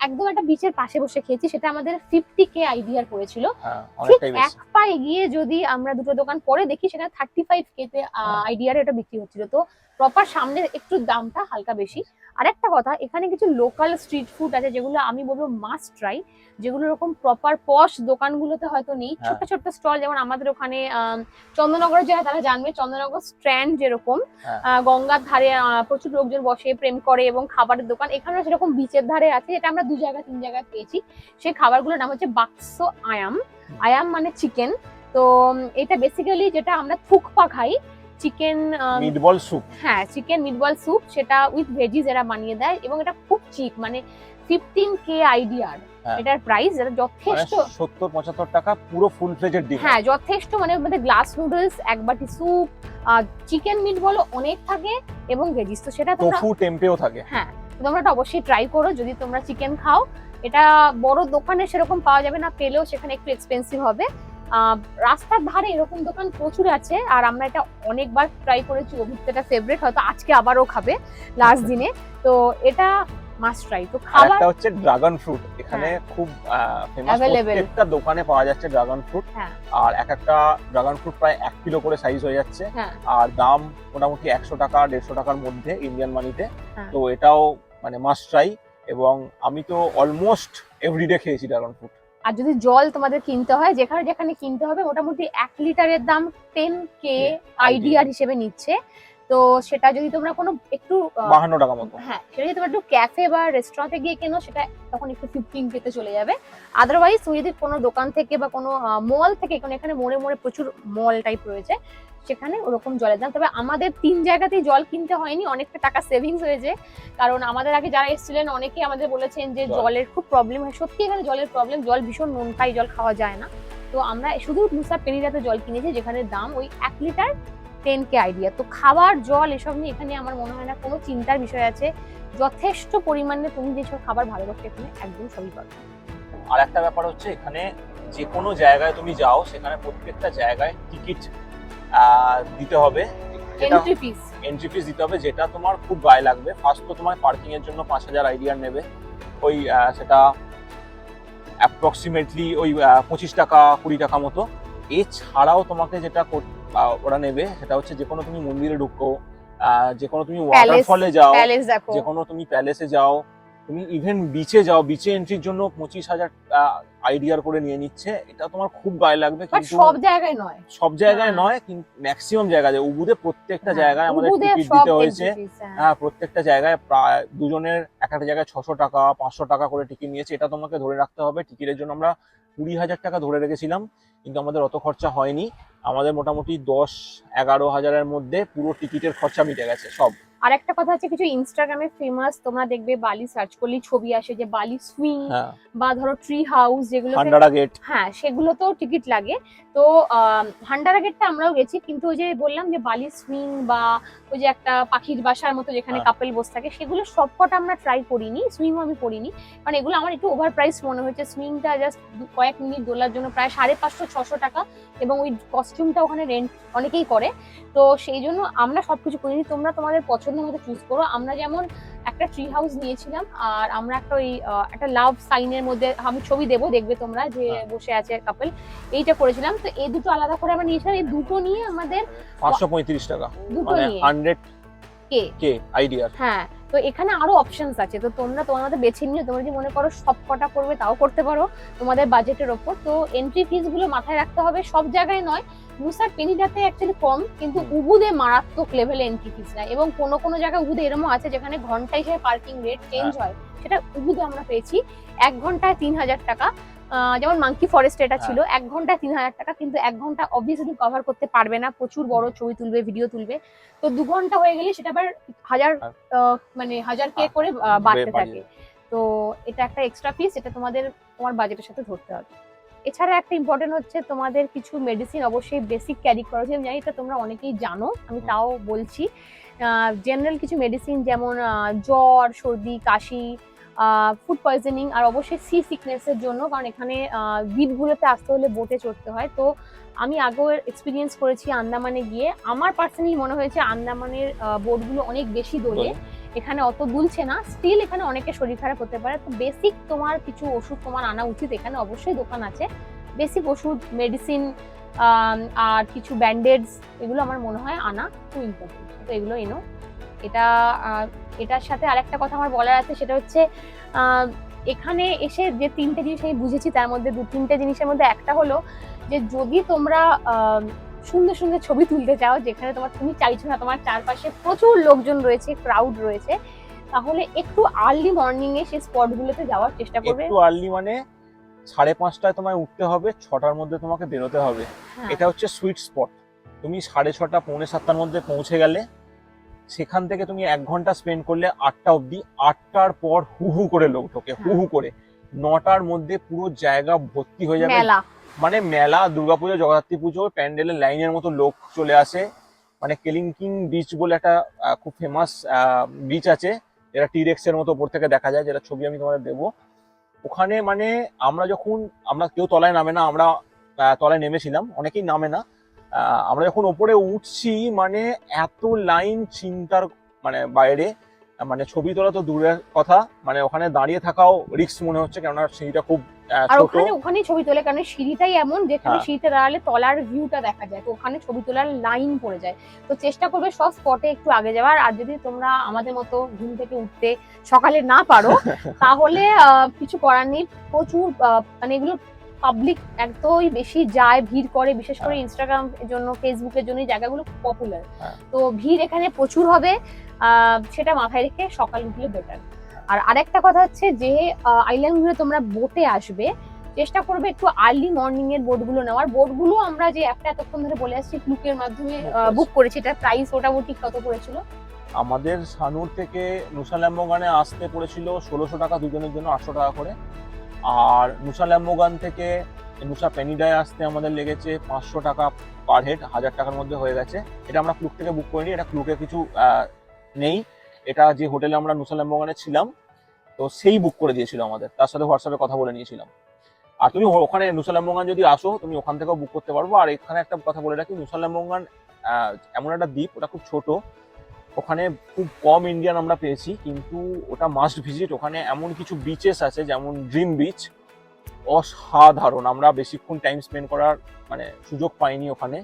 একদম একটা বিচের পাশে বসে খেয়েছি, সেটা আমাদের 50K আইডিয়ার পড়েছিল। হ্যাঁ, ঠিক অনেকটাই এক বেশি। পা এগিয়ে যদি আমরা দুটো দোকান পরে দেখি, সেখানে 35K তে আইডিয়ার এটা বিক্রি হচ্ছিল। তো প্রপার সামনে একটু দামটা হালকা বেশি। আরেকটা কথা, এখানে কিছু লোকাল স্ট্রিট ফুড আছে যেগুলো আমি বলবো মাস্ট ট্রাই, যেগুলো এরকম প্রপার পশ দোকানগুলোতে হয়তো নেই। ছোট ছোট স্টল, যেমন আমাদের ওখানে চন্দননগরে যারা তারা জানবে, চন্দননগর স্ট্র্যান্ড যেরকম হ্যাঁ। গঙ্গার ধারে প্রচুর লোকজন বসে প্রেম করে, এবং খাবারের দোকান এখানেও সেরকম বিচের ধারে আছে, যেটা আমরা 2-3 জায়গায় পেয়েছি। সেই খাবারগুলোর নাম হচ্ছে বাক্স আয়াম। আয়াম মানে চিকেন। তো এটা বেসিক্যালি যেটা আমরা থুকপা খাই, চিকেন মিটবল স্যুপ। হ্যাঁ, চিকেন মিটবল স্যুপ, সেটা উইথ ভেজিস এরা বানিয়ে দেয়, এবং এটা খুব চিপ, মানে 15K আইডিয়ার হ্যাঁ। এটার প্রাইস, এটা যথেষ্ট। 70-75 টাকা পুরো ফুল ফ্লেজেড ডিশ। হ্যাঁ, যথেষ্ট, মানে মধ্যে গ্লাস নুডলস, এক বাটি স্যুপ, চিকেন মিট বলো অনেক থাকে, এবং ভেজিস। তো সেটা তোমরা টোফু টেম্পেও থাকে। হ্যাঁ, তোমরা এটা অবশ্যই ট্রাই করো যদি তোমরা চিকেন খাও। এটা বড় দোকানে সেরকম পাওয়া যাবে না, পেলেও সেখানে একটু এক্সপেন্সিভ হবে। রাস্তার ধারে এরকম দোকান প্রচুর আছে, আর আমরা এটা অনেকবার ট্রাই করেছি। অভিজ্ঞতা ফেভারিট, হয়তো আজকে আবারও খাবে লাস্ট দিনে। তো এটা মাস্ট ট্রাই। তো আর খাবার একটা হচ্ছে ড্রাগন ফ্রুট, এখানে হ্যাঁ। খুব ফেমাস, Available। প্রত্যেকটা দোকানে পাওয়া যাচ্ছে ড্রাগন ফ্রুট। হ্যাঁ। আর একটা ড্রাগন ফ্রুট প্রায় 1 কিলো করে সাইজ হয়ে যাচ্ছে। হ্যাঁ। আর দাম মোটামুটি 100 টাকা 150 টাকার মধ্যে ইন্ডিয়ান মানিতে। হ্যাঁ। তো এটাও মানে মাস্ট ট্রাই, এবং আমি তো অলমোস্ট এভরিডে খেয়েছি ড্রাগন ফ্রুট। আর যদি জল তোমাদের কিনতে হয়, যেখানে যেখানে কিনতে হবে, মোটামুটি 1 লিটারের দাম 10K আইডিয়ার হিসেবে নিচ্ছে। তো সেটা যদি তোমরা কোনো একটু 52 টাকা মতো। হ্যাঁ, সেটা যদি তোমরা একটু ক্যাফে বা রেস্টুরেন্টে গিয়ে কেনো, সেটা তখন একটু 15K তে চলে যাবে। আদারওয়াইজ তুমি যদি কোনো দোকান থেকে বা কোনো মল থেকে, কারণ এখানে মোড়ে মোড়ে প্রচুর মল টাইপ রয়েছে, সেখানে ওরকম জলের দাম। তবে আমাদের 3 জায়গাতেই জল কিনতে হয়নি, অনেকটা টাকা সেভিংস হয়েছে। কারণ আমাদের আগে যারা এসেছিলেন অনেকেই আমাদের বলেছেন যে জলের খুব প্রবলেম হয়। সত্যি এখানে জলের প্রবলেম, জল ভীষণ নুন খাই, জল খাওয়া যায় না। তো আমরা শুধু মুসা পেনিরাতে জল কিনেছি, যেখানে দাম ওই 1 লিটার 10K আইডিয়া। তো খাবার জল এসব নিয়ে এখানে আমার মনে হয় না কোনো চিন্তার বিষয় আছে। যথেষ্ট পরিমাণে তুমি যেসব খাবার ভালোবাসো এখানে একদম সবই পাবে। আর একটা ব্যাপার হচ্ছে, এখানে যে কোনো জায়গায় তুমি যাও, সেখানে প্রত্যেকটা জায়গায় টিকিট দিতে হবে, এন্ট্রি ফিস এন্ট্রি ফিস দিতে হবে, যেটা তোমার খুব গায়ে লাগবে। ফার্স্ট তো তোমার পার্কিং এর জন্য 5000 আইডিয়ার নেবে, ওই সেটা অ্যাপ্রক্সিমেটলি ওই 25 টাকা 20 টাকা মতো। এছাড়াও তোমাকে যেটা ওরা নেবে, সেটা হচ্ছে যে কোনো তুমি মন্দিরে ঢুকো, যে কোনো তুমি ওয়াটারফলে যাও, প্যালেস দেখো, যে কোনো তুমি প্যালেসে যাও, তুমি ইভেন বিচে যাও, বিচে এন্ট্রির জন্য 25,000 আইডিয়ার করে নিয়ে নিচ্ছে। এটা তোমার খুব গায়ে লাগবে, বাট কিন্তু সব জায়গায় নয়। সব জায়গায় হ্যাঁ। নয়, কিন্তু ম্যাক্সিমাম জায়গায়। উবুদে প্রত্যেকটা হ্যাঁ, জায়গায় আমাদের উবুদে টিকিট সব দিতে হয়েছে। entry fees, হ্যাঁ। হ্যাঁ, প্রত্যেকটা জায়গায় প্রায় দুজনের এক একটা জায়গায় 600 টাকা 500 টাকা করে টিকিট নিয়েছে। এটা তোমাকে ধরে রাখতে হবে। টিকিটের জন্য আমরা 20,000 টাকা ধরে রেখেছিলাম, কিন্তু আমাদের অত খরচা হয়নি। আমাদের মোটামুটি 10-11 হাজারের মধ্যে পুরো টিকিটের খরচা মিটে গেছে সব। আর একটা কথা হচ্ছে, কিছু ইনস্টাগ্রামে ফেমাস তোমরা দেখবে, বালি সার্চ করলেই ছবি আসে, যে বালি সুইং হ্যাঁ, বা ধরো ট্রি হাউস, যেগুলো হান্ডারা গেট, হ্যাঁ সেগুলোতেও টিকিট লাগে। তো হান্ডারা গেটটা আমরাও গেছি, কিন্তু ওই যে বললাম যে বালি সুইং বা ওই যে একটা পাখির বাসার মতো যেখানে হ্যাঁ। কাপেল বসে থাকে, সেগুলো সবকটা আমরা ট্রাই করিনি। সুইংও আমি করিনি, কারণ এগুলো আমার একটু ওভার প্রাইস মনে হয়েছে। সুইংটা জাস্ট কয়েক মিনিট দোলার জন্য প্রায় 550-600 টাকা, এবং ওই কস্টিউমটা ওখানে রেন্ট অনেকেই করে। তো সেই জন্য আমরা সবকিছু করিনি। তোমরা তোমাদের পছন্দ মতো চুজ করো। আমরা যেমন একটা ট্রি হাউস নিয়েছিলাম, আর আমরা একটা ওই একটা লাভ সাইনের মধ্যে, আমি ছবি দেবো দেখবে তোমরা, যে বসে আছে কাপল, এইটা করেছিলাম। তো এই দুটো আলাদা করে আমরা নিয়েছিলাম। এই দুটো নিয়ে আমাদের 535 টাকা, দুটো মানে নিয়ে 100 কে আইডিয়া। হ্যাঁ, তো এখানে আরো অপশনস আছে, তো তোমরা তোমাদের বেছে নিয়ে তোমরা যদি মনে করো সব কটা করবে তাও করতে পারো তোমাদের বাজেটের ওপর। তো এন্ট্রি ফিস গুলো মাথায় রাখতে হবে, সব জায়গায় নয়, নুসার পেনিডাতে অ্যাকচুয়ালি কম, কিন্তু উবুদে মারাত্মক লেভেলে এন্ট্রি ফিস নেয়, এবং কোনো কোনো জায়গায় উবুদে এরকম আছে যেখানে ঘন্টা হিসেবে পার্কিং রেট চেঞ্জ হয়, সেটা উবুদে আমরা পেয়েছি 1 ঘন্টায় 3000 টাকা। যেমন মাঙ্কি ফরেস্ট এটা ছিল 1 ঘন্টায় 3000 টাকা, কিন্তু 1 ঘন্টা অবভিয়াসলি কভার করতে পারবে না, প্রচুর বড় ছবি তুলবে, ভিডিও তুলবে। তো 2 ঘন্টা হয়ে গেলে সেটা আবার 1000 মানে 1000 কে করে বাড়তে থাকে। তো এটা একটা এক্সট্রা ফিস, এটা তোমার বাজেটের সাথে ধরতে হবে। এছাড়া একটা ইম্পর্টেন্ট হচ্ছে তোমাদের কিছু মেডিসিন অবশ্যই বেসিক ক্যারি করা উচিত। আমি জানি এটা তোমরা অনেকেই জানো, আমি তাও বলছি। জেনারেল কিছু মেডিসিন যেমন জ্বর, সর্দি, কাশি, ফুড পয়জনিং, আর অবশ্যই সি সিকনেসের জন্য, কারণ এখানে দ্বীপগুলোতে আসতে হলে বোটে চড়তে হয়। তো আমি আগেও এক্সপিরিয়েন্স করেছি আন্দামানে গিয়ে, আমার পার্সোনালি মনে হয়েছে আন্দামানের বোটগুলো অনেক বেশি দোলে, এখানে অত দুলছে না, স্টিল এখানে অনেকের শরীর খারাপ হতে পারে। তো বেসিক তোমার কিছু ওষুধ তোমার আনা উচিত, এখানে অবশ্যই দোকান আছে বেসিক ওষুধ, মেডিসিন, আর কিছু ব্যান্ডেডস, এগুলো আমার মনে হয় আনা খুব ইম্পর্টেন্ট। তো এগুলো এনো। এটার সাথে আরেকটা কথা আমার বলার আছে, সেটা হচ্ছে এখানে এসে যে 3টে জিনিস আমি বুঝেছি, তার মধ্যে 2-3টে জিনিসের মধ্যে একটা হলো যে যদি তোমরা সুন্দর সুন্দর ছবি তুলতে চাও, যেখানে তুমি চাইছো না তোমার চারপাশে প্রচুর লোকজন রয়েছে, ক্রাউড রয়েছে, তাহলে একটু আর্লি মর্নিং এ সেই স্পট গুলোতে যাওয়ার চেষ্টা করবে। একটু আর্লি মানে 5:30টায় তোমায় উঠতে হবে, 6টার মধ্যে তোমাকে বেরোতে হবে। এটা হচ্ছে সুইট স্পট। তুমি 6:30 পৌনে 7টার মধ্যে পৌঁছে গেলে, সেখান থেকে তুমি 1 ঘন্টা স্পেন্ড করলে 8টা অবধি, 8টার পর হু হু করে লোক ঢোকে, হু হু করে। 9টার মধ্যে পুরো জায়গা ভর্তি হয়ে যাবে, মানে মেলা, দুর্গাপুজো, জগদ্ধাত্রী পুজো, প্যান্ডেলের লাইনের মতো লোক চলে আসে। মানে কেলিংকিং বিচ বলে একটা খুব ফেমাস বিচ আছে, যেটা টিরেক্স এর মতো উপর থেকে দেখা যায়, যেটা ছবি আমি তোমাদের দেবো। ওখানে মানে আমরা কেউ তলায় নামে না, আমরা তলায় নেমেছিলাম, অনেকেই নামে না। আমরা যখন ওপরে উঠছি, মানে এত লাইন চিন্তার মানে বাইরে, মানে ছবি তোলা তো দূরের কথা, মানে ওখানে দাঁড়িয়ে থাকাও রিস্ক মনে হচ্ছে, কেননা সিঁড়িটা খুব আর ছোট। ওখানেই ছবি তোলে, কারণ সিঁড়িটাই এমন যেখানে সিঁড়িতে দাঁড়ালে তলার ভিউটা দেখা যায়, তো ওখানে ছবি তোলার লাইন পড়ে যায়। তো চেষ্টা করবে সব স্পটে একটু আগে যাওয়ার। আর যদি তোমরা আমাদের মতো ঘুম থেকে উঠতে সকালে না পারো, তাহলে কিছু করার নেই, প্রচুর মানে এগুলো পাবলিক এতই বেশি যায়, ভিড় করে, বিশেষ করে ইনস্টাগ্রাম এর জন্য, ফেসবুকের জন্য এই জায়গাগুলো খুব পপুলার। তো ভিড় এখানে প্রচুর হবে, সেটা মাথায় রেখে সকাল উঠলে বেটার। আর আরেকটা কথা হচ্ছে, যে আইল্যান্ড গুলো তোমরা বোটে আসবে, চেষ্টা করবে একটু আর্লি মর্নিং এর বোটগুলো নেওয়ার। বোটগুলো আমরা যে একটা এতক্ষণ ধরে বলে আসছি ফ্লুকের মাধ্যমে বুক করেছি, এটা প্রাইস মোটামুটি কত পড়েছিল? আমাদের সানুর থেকে নুসা ল্যাম্বোগানে আসতে পড়েছিল 1600 টাকা দুজনের জন্য, 800 টাকা করে। আর নুসা ল্যাম্বোগান থেকে নুসা পেনিডায় আসতে আমাদের লেগেছে 500 টাকা পার হেড, 1000 টাকার মধ্যে হয়ে গেছে। এটা আমরা ক্লুক থেকে বুক করিনি, এটা ক্লুকে কিছু নেই, এটা যে হোটেলে আমরা নুসা ল্যাম্বোগানে ছিলাম, তো সেই বুক করে দিয়েছিল আমাদের, তার সাথে হোয়াটসঅ্যাপে কথা বলে নিয়েছিলাম। আর তুমি ওখানে নুসা ল্যাম্বোগান যদি আসো, তুমি ওখান থেকেও বুক করতে পারবো। আর এখানে একটা কথা বলে রাখি, নুসা ল্যাম্বোগান এমন একটা দ্বীপ, ওটা খুব ছোট, ওখানে খুব কম ইন্ডিয়ান আমরা পেয়েছি, কিন্তু ওটা মাস্ট ভিজিট। ওখানে এমন কিছু বিচেস আছে, যেমন ড্রিম বিচ, অসাধারণ। আমরা বেশিক্ষণ টাইম স্পেন্ড করার মানে সুযোগ পাইনি ওখানে,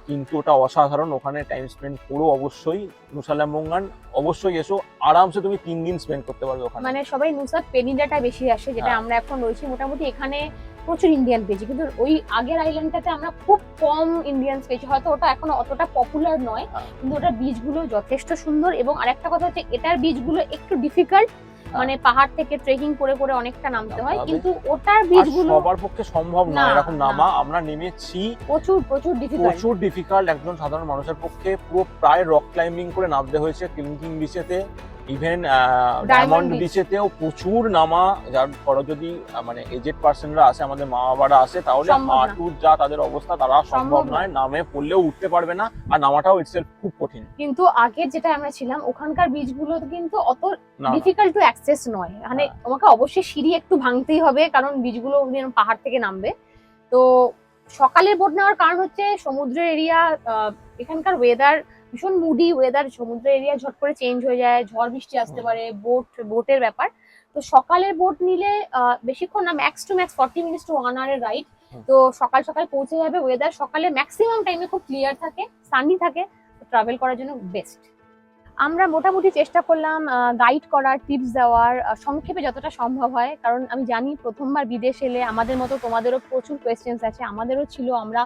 কিন্তু ওটা অসাধারণ। ওখানে টাইম স্পেন্ড করো অবশ্যই। নুসা ল্যাম্বোগান অবশ্যই এসো, আরামসে তুমি 3 দিন স্পেন্ড করতে পারবে ওখানে। মানে সবাই নুসা পেনিডাটা বেশি আসে, যেটা আমরা এখন রয়েছি। মোটামুটি এখানে প্রচুর ইন্ডিয়ান পেয়েছি, কিন্তু ওই আগের আইল্যান্ডটাতে আমরা খুব কম ইন্ডিয়ান পেয়েছি, হয়তো ওটা এখন অতটা পপুলার নয়, কিন্তু ওটার বিচগুলো যথেষ্ট সুন্দর। এবং আরেকটা কথা হচ্ছে, এটার বিচগুলো একটু ডিফিকাল্ট, মানে পাহাড় থেকে ট্রেকিং করে করে অনেকটা নামতে হয়, কিন্তু ওটার বিচগুলো সবার পক্ষে সম্ভব না এরকম নামা। আমরা নেমেছি, প্রচুর ডিফিকাল্ট, একজন সাধারণ মানুষের পক্ষে পুরো প্রায় রক ক্লাইম্বিং করে নামতে হয়েছে। ক্লিনকিং বিচেতে, ইভেন ডায়মন্ড বিচেতেও প্রচুর নামা, যার পরে যদি মানে এজেড পার্সনরা আসে, আমাদের মা বাবারা আসে, তাহলে হাঁটুর যা তাদের অবস্থা, তারা সম্ভব নয়, নামে পড়লেও উঠতে পারবে না, আর নামাটাও ইটসেলফ খুব কঠিন। কিন্তু আগে যেটা আমরা ছিলাম, ওখানকার বিচগুলো কিন্তু অত ডিফিকাল্ট টু অ্যাক্সেস নয়, মানে তোমাকে অবশ্যই সিঁড়ি একটু ভাঙতেই হবে, কারণ বিচগুলো পাহাড় থেকে নামবে। তো সকালের বোট নেওয়ার কারণ হচ্ছে সমুদ্রের এরিয়া, এখানকার ওয়েদার ভীষণ মুডি ওয়েদার, সমুদ্র এরিয়া ঝট করে চেঞ্জ হয়ে যায়, ঝড় বৃষ্টি আসতে পারে, বোটের ব্যাপার। তো সকালের বোট নিলে বেশিক্ষণ না, max to max 40 minutes to 1 আওয়ারের রাইড। তো সকাল পৌঁছে যাবে, ওয়েদার সকালে ম্যাক্সিমাম টাইমে খুব ক্লিয়ার থাকে, সানি থাকে, ট্রাভেল করার জন্য বেস্ট। আমরা মোটামুটি চেষ্টা করলাম গাইড করার, টিপস দেওয়ার, সংক্ষেপে যতটা সম্ভব হয়। কারণ আমি জানি প্রথমবার বিদেশ এলে আমাদের মতো তোমাদেরও প্রচুর কোয়েশ্চেন্স আছে, আমাদেরও ছিল। আমরা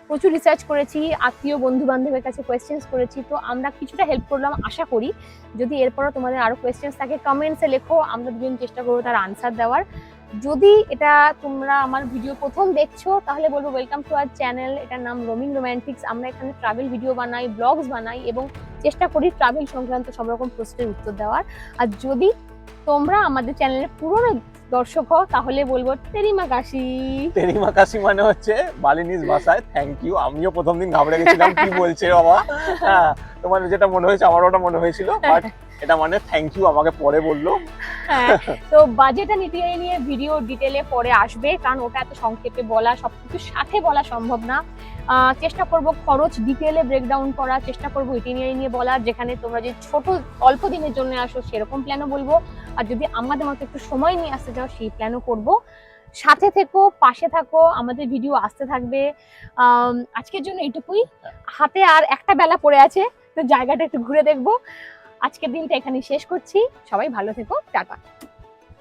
প্রচুর রিসার্চ করেছি, আত্মীয় বন্ধু বান্ধবের কাছে কোয়েশ্চেন্স করেছি, তো আমরা কিছুটা হেল্প করলাম। আশা করি যদি এরপরও তোমাদের আরো কোয়েশ্চেন্স থাকে কমেন্টসে লেখো, আমরা দুজন চেষ্টা করবো তার আনসার দেওয়ার। যদি এটা তোমরা আমার ভিডিও প্রথম দেখছো তাহলে বলবো ওয়েলকাম টু আওয়ার চ্যানেল। এটার নাম রোমিং রোম্যান্টিক্স। আমরা এখানে ট্রাভেল ভিডিও বানাই, ব্লগস বানাই এবং চেষ্টা করি ট্রাভেল সংক্রান্ত সব রকম প্রশ্নের উত্তর দেওয়ার। আর যদি তোমরা আমাদের চ্যানেলের পুরনো দর্শক হও তাহলে বলবো তেরিমা কাশি। তেরিমা কাশি মানে হচ্ছে বালিনিজ ভাষায় থ্যাংক ইউ। আমিও প্রথম দিন ঘাবড়ে গেছিলাম কি বলছে বাবা। হ্যাঁ, তোমার যেটা মনে হয়েছে আমার ওটা মনে হয়েছিল, বাট এটা মানে থ্যাংক ইউ আমাকে পরে বললো। হ্যাঁ, তো বাজেট এন্ড ইটিআই নিয়ে ভিডিও ডিটেলে পরে আসবে, কারণ ওটা এত সংক্ষেপে বলা, সবকিছু সাথে বলা সম্ভব না। চেষ্টা করব খরচ ডিটেলে ব্রেকডাউন করার, চেষ্টা করব ইটিআই নিয়ে বলার, যেখানে তোমরা যে ছোট অল্প দিনের জন্য আসো সেরকম প্ল্যানও বলবো, আর যদি আমাদের মতো একটু সময় নিয়ে আসতে চাও সেই প্ল্যানও করব। সাথে থেকো, পাশে থাকো, আমাদের ভিডিও আসতে থাকবে। আজকের জন্য এইটুকুই। হাতে আর একটা বেলা পড়ে আছে, তো জায়গাটা একটু ঘুরে দেখবো। আজকের দিনটা এখানে শেষ করছি। সবাই ভালো থেকো, টাটা।